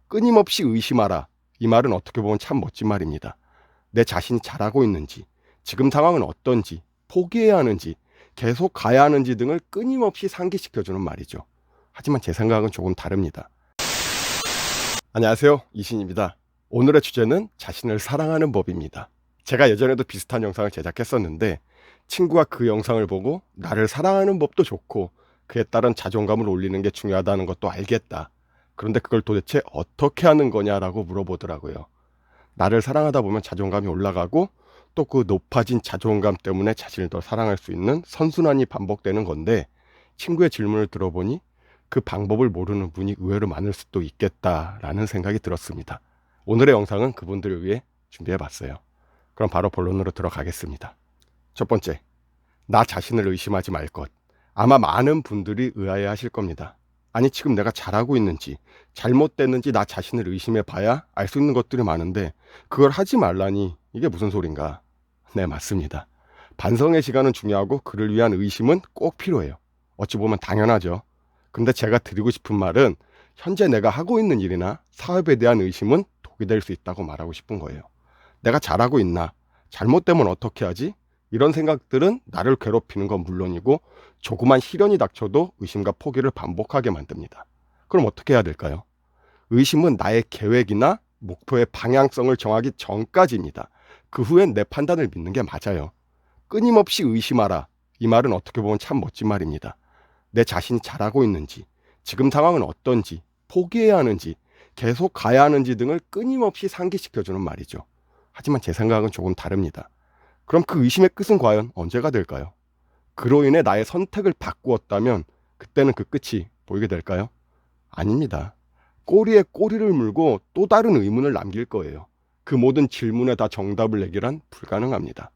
끊임없이 의심하라. 이 말은 어떻게 보면 참 멋진 말입니다. 내 자신이 잘하고 있는지, 지금 상황은 어떤지, 포기해야 하는지, 계속 가야 하는지 등을 끊임없이 상기시켜주는 말이죠. 하지만 제 생각은 조금 다릅니다. 안녕하세요, 이신입니다. 오늘의 주제는 자신을 사랑하는 법입니다. 제가 예전에도 비슷한 영상을 제작했었는데 친구가 그 영상을 보고 나를 사랑하는 법도 좋고 그에 따른 자존감을 올리는 게 중요하다는 것도 알겠다. 그런데 그걸 도대체 어떻게 하는 거냐라고 물어보더라고요. 나를 사랑하다 보면 자존감이 올라가고 또 그 높아진 자존감 때문에 자신을 더 사랑할 수 있는 선순환이 반복되는 건데 친구의 질문을 들어보니 그 방법을 모르는 분이 의외로 많을 수도 있겠다라는 생각이 들었습니다. 오늘의 영상은 그분들을 위해 준비해봤어요. 그럼 바로 본론으로 들어가겠습니다. 첫 번째, 나 자신을 의심하지 말 것. 아마 많은 분들이 의아해 하실 겁니다. 아니, 지금 내가 잘하고 있는지 잘못됐는지 나 자신을 의심해 봐야 알 수 있는 것들이 많은데 그걸 하지 말라니 이게 무슨 소린가? 네, 맞습니다. 반성의 시간은 중요하고 그를 위한 의심은 꼭 필요해요. 어찌 보면 당연하죠. 근데 제가 드리고 싶은 말은 현재 내가 하고 있는 일이나 사업에 대한 의심은 독이 될 수 있다고 말하고 싶은 거예요. 내가 잘하고 있나? 잘못되면 어떻게 하지? 이런 생각들은 나를 괴롭히는 건 물론이고 조그만 시련이 닥쳐도 의심과 포기를 반복하게 만듭니다. 그럼 어떻게 해야 될까요? 의심은 나의 계획이나 목표의 방향성을 정하기 전까지입니다. 그 후엔 내 판단을 믿는 게 맞아요. 끊임없이 의심하라. 이 말은 어떻게 보면 참 멋진 말입니다. 내 자신이 잘하고 있는지, 지금 상황은 어떤지, 포기해야 하는지, 계속 가야 하는지 등을 끊임없이 상기시켜주는 말이죠. 하지만 제 생각은 조금 다릅니다. 그럼 그 의심의 끝은 과연 언제가 될까요? 그로 인해 나의 선택을 바꾸었다면 그때는 그 끝이 보이게 될까요? 아닙니다. 꼬리에 꼬리를 물고 또 다른 의문을 남길 거예요. 그 모든 질문에 다 정답을 내기란 불가능합니다.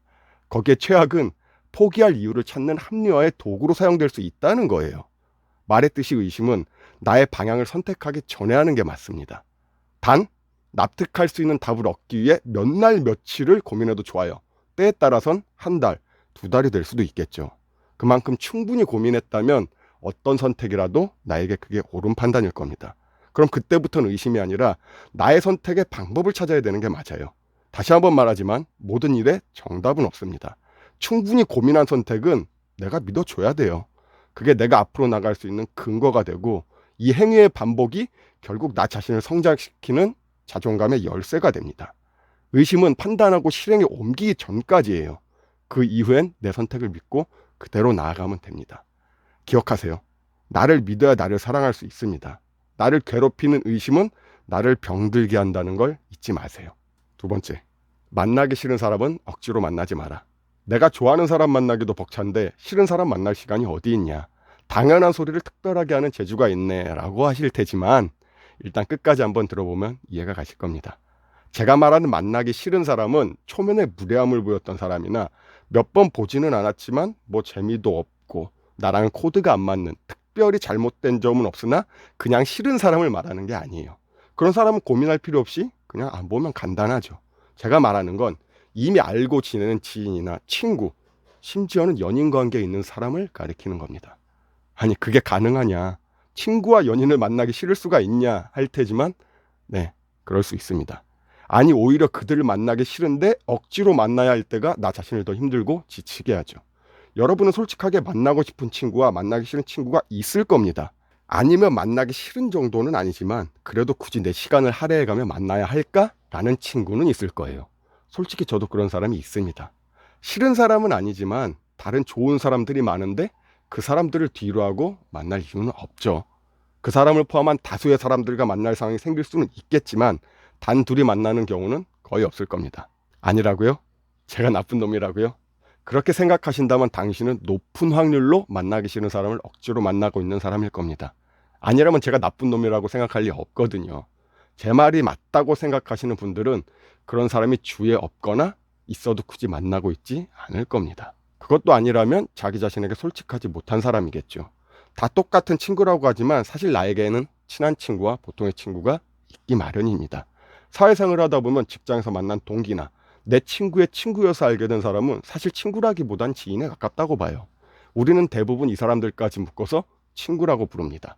거기에 최악은 포기할 이유를 찾는 합리화의 도구로 사용될 수 있다는 거예요. 말했듯이 의심은 나의 방향을 선택하기 전에 하는 게 맞습니다. 단, 납득할 수 있는 답을 얻기 위해 몇 날 며칠을 고민해도 좋아요. 때에 따라선 한 달, 두 달이 될 수도 있겠죠. 그만큼 충분히 고민했다면 어떤 선택이라도 나에게 그게 옳은 판단일 겁니다. 그럼 그때부터는 의심이 아니라 나의 선택의 방법을 찾아야 되는 게 맞아요. 다시 한번 말하지만 모든 일에 정답은 없습니다. 충분히 고민한 선택은 내가 믿어줘야 돼요. 그게 내가 앞으로 나갈 수 있는 근거가 되고 이 행위의 반복이 결국 나 자신을 성장시키는 자존감의 열쇠가 됩니다. 의심은 판단하고 실행에 옮기기 전까지예요. 그 이후엔 내 선택을 믿고 그대로 나아가면 됩니다. 기억하세요. 나를 믿어야 나를 사랑할 수 있습니다. 나를 괴롭히는 의심은 나를 병들게 한다는 걸 잊지 마세요. 두 번째, 만나기 싫은 사람은 억지로 만나지 마라. 내가 좋아하는 사람 만나기도 벅찬데 싫은 사람 만날 시간이 어디 있냐. 당연한 소리를 특별하게 하는 재주가 있네 라고 하실 테지만 일단 끝까지 한번 들어보면 이해가 가실 겁니다. 제가 말하는 만나기 싫은 사람은 초면에 무례함을 보였던 사람이나 몇 번 보지는 않았지만 뭐 재미도 없고 나랑 코드가 안 맞는 특별히 잘못된 점은 없으나 그냥 싫은 사람을 말하는 게 아니에요. 그런 사람은 고민할 필요 없이 그냥 안 보면 간단하죠. 제가 말하는 건 이미 알고 지내는 지인이나 친구, 심지어는 연인 관계에 있는 사람을 가리키는 겁니다. 아니, 그게 가능하냐? 친구와 연인을 만나기 싫을 수가 있냐? 할 테지만 네, 그럴 수 있습니다. 아니, 오히려 그들을 만나기 싫은데 억지로 만나야 할 때가 나 자신을 더 힘들고 지치게 하죠. 여러분은 솔직하게 만나고 싶은 친구와 만나기 싫은 친구가 있을 겁니다. 아니면 만나기 싫은 정도는 아니지만 그래도 굳이 내 시간을 할애해가며 만나야 할까? 라는 친구는 있을 거예요. 솔직히 저도 그런 사람이 있습니다. 싫은 사람은 아니지만 다른 좋은 사람들이 많은데 그 사람들을 뒤로 하고 만날 이유는 없죠. 그 사람을 포함한 다수의 사람들과 만날 상황이 생길 수는 있겠지만 단 둘이 만나는 경우는 거의 없을 겁니다. 아니라고요? 제가 나쁜 놈이라고요? 그렇게 생각하신다면 당신은 높은 확률로 만나기 싫은 사람을 억지로 만나고 있는 사람일 겁니다. 아니라면 제가 나쁜 놈이라고 생각할 리 없거든요. 제 말이 맞다고 생각하시는 분들은 그런 사람이 주위에 없거나 있어도 굳이 만나고 있지 않을 겁니다. 그것도 아니라면 자기 자신에게 솔직하지 못한 사람이겠죠. 다 똑같은 친구라고 하지만 사실 나에게는 친한 친구와 보통의 친구가 있기 마련입니다. 사회생활을 하다 보면 직장에서 만난 동기나 내 친구의 친구여서 알게 된 사람은 사실 친구라기보단 지인에 가깝다고 봐요. 우리는 대부분 이 사람들까지 묶어서 친구라고 부릅니다.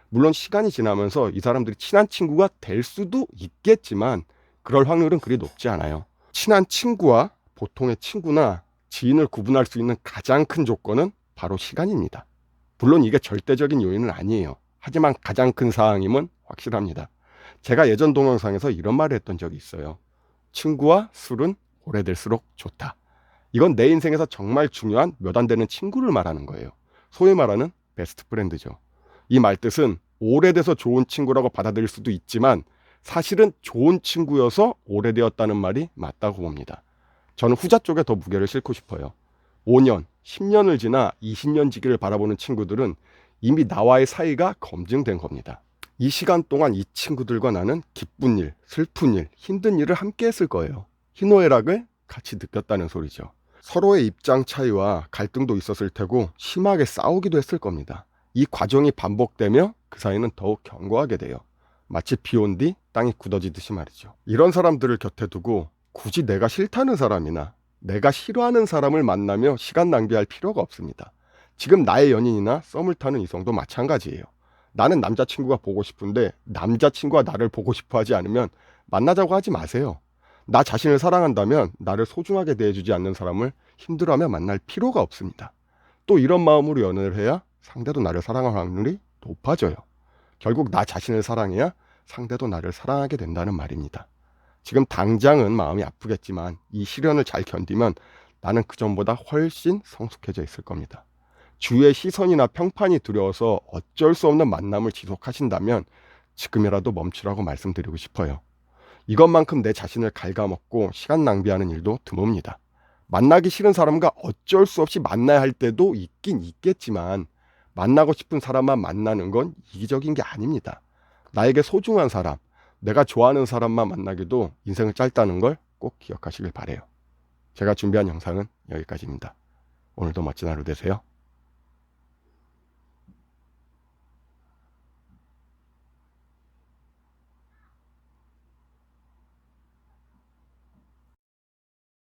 물론 시간이 지나면서 이 사람들이 친한 친구가 될 수도 있겠지만 그럴 확률은 그리 높지 않아요. 친한 친구와 보통의 친구나 지인을 구분할 수 있는 가장 큰 조건은 바로 시간입니다. 물론 이게 절대적인 요인은 아니에요. 하지만 가장 큰 사항임은 확실합니다. 제가 예전 동영상에서 이런 말을 했던 적이 있어요. 친구와 술은 오래될수록 좋다. 이건 내 인생에서 정말 중요한 몇 안 되는 친구를 말하는 거예요. 소위 말하는 베스트 프렌드죠. 이 말뜻은 오래돼서 좋은 친구라고 받아들일 수도 있지만 사실은 좋은 친구여서 오래되었다는 말이 맞다고 봅니다. 저는 후자 쪽에 더 무게를 싣고 싶어요. 5년, 10년을 지나 20년 지기를 바라보는 친구들은 이미 나와의 사이가 검증된 겁니다. 이 시간 동안 이 친구들과 나는 기쁜 일, 슬픈 일, 힘든 일을 함께 했을 거예요. 희노애락을 같이 느꼈다는 소리죠. 서로의 입장 차이와 갈등도 있었을 테고 심하게 싸우기도 했을 겁니다. 이 과정이 반복되며 그 사이는 더욱 견고하게 돼요. 마치 비 온 뒤 땅이 굳어지듯이 말이죠. 이런 사람들을 곁에 두고 굳이 내가 싫다는 사람이나 내가 싫어하는 사람을 만나며 시간 낭비할 필요가 없습니다. 지금 나의 연인이나 썸을 타는 이성도 마찬가지예요. 나는 남자친구가 보고 싶은데 남자친구가 나를 보고 싶어 하지 않으면 만나자고 하지 마세요. 나 자신을 사랑한다면 나를 소중하게 대해주지 않는 사람을 힘들어하며 만날 필요가 없습니다. 또 이런 마음으로 연애를 해야 상대도 나를 사랑할 확률이 높아져요. 결국 나 자신을 사랑해야 상대도 나를 사랑하게 된다는 말입니다. 지금 당장은 마음이 아프겠지만 이 시련을 잘 견디면 나는 그전보다 훨씬 성숙해져 있을 겁니다. 주위의 시선이나 평판이 두려워서 어쩔 수 없는 만남을 지속하신다면 지금이라도 멈추라고 말씀드리고 싶어요. 이것만큼 내 자신을 ഘ갉아먹고 시간 낭비하는 일도 드뭅니다. 만나기 싫은 사람과 어쩔 수 없이 만나야 할 때도 있긴 있겠지만 만나고 싶은 사람만 만나는 건 이기적인 게 아닙니다. 나에게 소중한 사람, 내가 좋아하는 사람만 만나기도 인생은 짧다는 걸 꼭 기억하시길 바라요. 제가 준비한 영상은 여기까지입니다. 오늘도 멋진 하루 되세요.